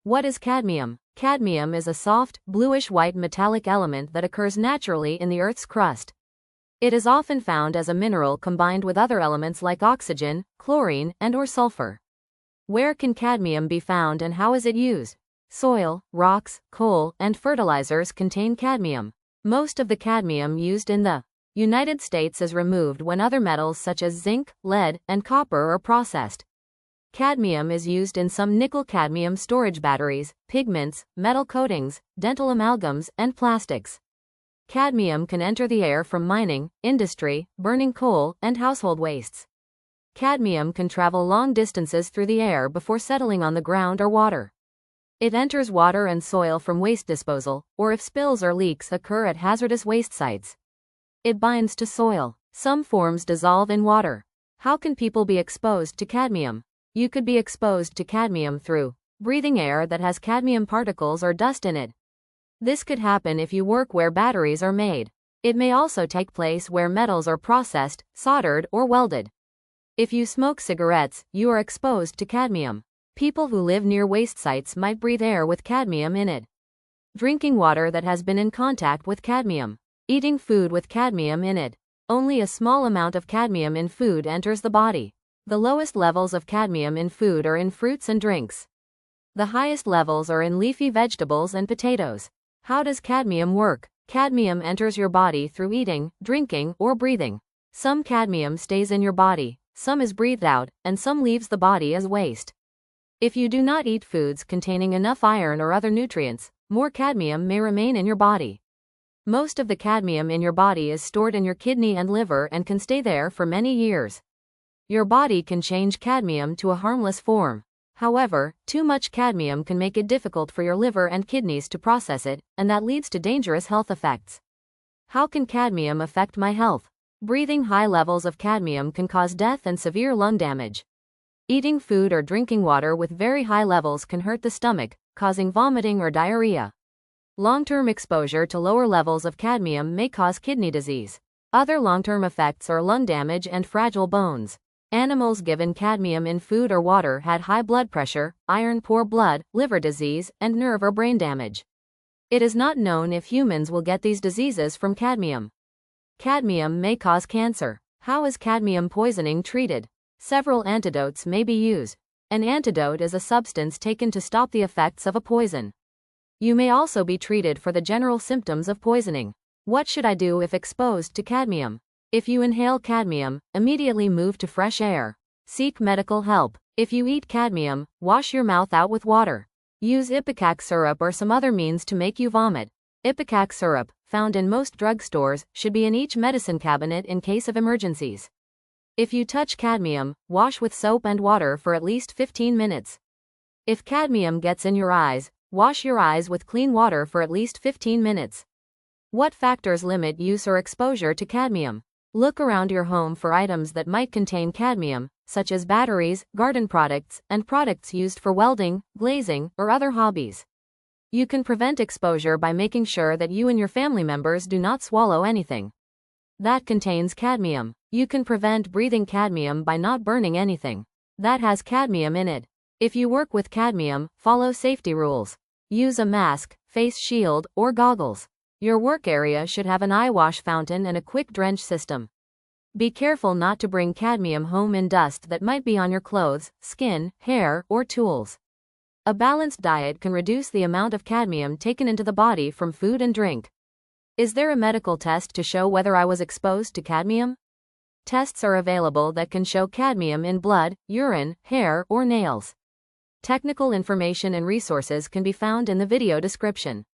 What is cadmium? Cadmium is a soft, bluish-white metallic element that occurs naturally in the Earth's crust. It is often found as a mineral combined with other elements like oxygen, chlorine, and/or sulfur. Where can cadmium be found and how is it used? Soil, rocks, coal, and fertilizers contain cadmium. Most of the cadmium used in the United States is removed when other metals such as zinc, lead, and copper are processed. Cadmium is used in some nickel-cadmium storage batteries, pigments, metal coatings, dental amalgams, and plastics. Cadmium can enter the air from mining, industry, burning coal, and household wastes. Cadmium can travel long distances through the air before settling on the ground or water. It enters water and soil from waste disposal, or if spills or leaks occur at hazardous waste sites. It binds to soil. Some forms dissolve in water. How can people be exposed to cadmium? You could be exposed to cadmium through breathing air that has cadmium particles or dust in it. This could happen if you work where batteries are made. It may also take place where metals are processed, soldered, or welded. If you smoke cigarettes, you are exposed to cadmium. People who live near waste sites might breathe air with cadmium in it. Drinking water that has been in contact with cadmium. Eating food with cadmium in it. Only a small amount of cadmium in food enters the body. The lowest levels of cadmium in food are in fruits and drinks. The highest levels are in leafy vegetables and potatoes. How does cadmium work? Cadmium enters your body through eating, drinking, or breathing. Some cadmium stays in your body, some is breathed out, and some leaves the body as waste. If you do not eat foods containing enough iron or other nutrients, more cadmium may remain in your body. Most of the cadmium in your body is stored in your kidney and liver and can stay there for many years. Your body can change cadmium to a harmless form. However, too much cadmium can make it difficult for your liver and kidneys to process it, and that leads to dangerous health effects. How can cadmium affect my health? Breathing high levels of cadmium can cause death and severe lung damage. Eating food or drinking water with very high levels can hurt the stomach, causing vomiting or diarrhea. Long-term exposure to lower levels of cadmium may cause kidney disease. Other long-term effects are lung damage and fragile bones. Animals given cadmium in food or water had high blood pressure, iron-poor blood, liver disease, and nerve or brain damage. It is not known if humans will get these diseases from cadmium. Cadmium may cause cancer. How is cadmium poisoning treated? Several antidotes may be used. An antidote is a substance taken to stop the effects of a poison. You may also be treated for the general symptoms of poisoning. What should I do if exposed to cadmium? If you inhale cadmium, immediately move to fresh air. Seek medical help. If you eat cadmium, wash your mouth out with water. Use ipecac syrup or some other means to make you vomit. Ipecac syrup, found in most drugstores, should be in each medicine cabinet in case of emergencies. If you touch cadmium, wash with soap and water for at least 15 minutes. If cadmium gets in your eyes, wash your eyes with clean water for at least 15 minutes. What factors limit use or exposure to cadmium? Look around your home for items that might contain cadmium, such as batteries, garden products, and products used for welding, glazing, or other hobbies. You can prevent exposure by making sure that you and your family members do not swallow anything that contains cadmium. You can prevent breathing cadmium by not burning anything that has cadmium in it. If you work with cadmium, follow safety rules. Use a mask, face shield, or goggles. Your work area should have an eye wash fountain and a quick drench system. Be careful not to bring cadmium home in dust that might be on your clothes, skin, hair, or tools. A balanced diet can reduce the amount of cadmium taken into the body from food and drink. Is there a medical test to show whether I was exposed to cadmium? Tests are available that can show cadmium in blood, urine, hair, or nails. Technical information and resources can be found in the video description.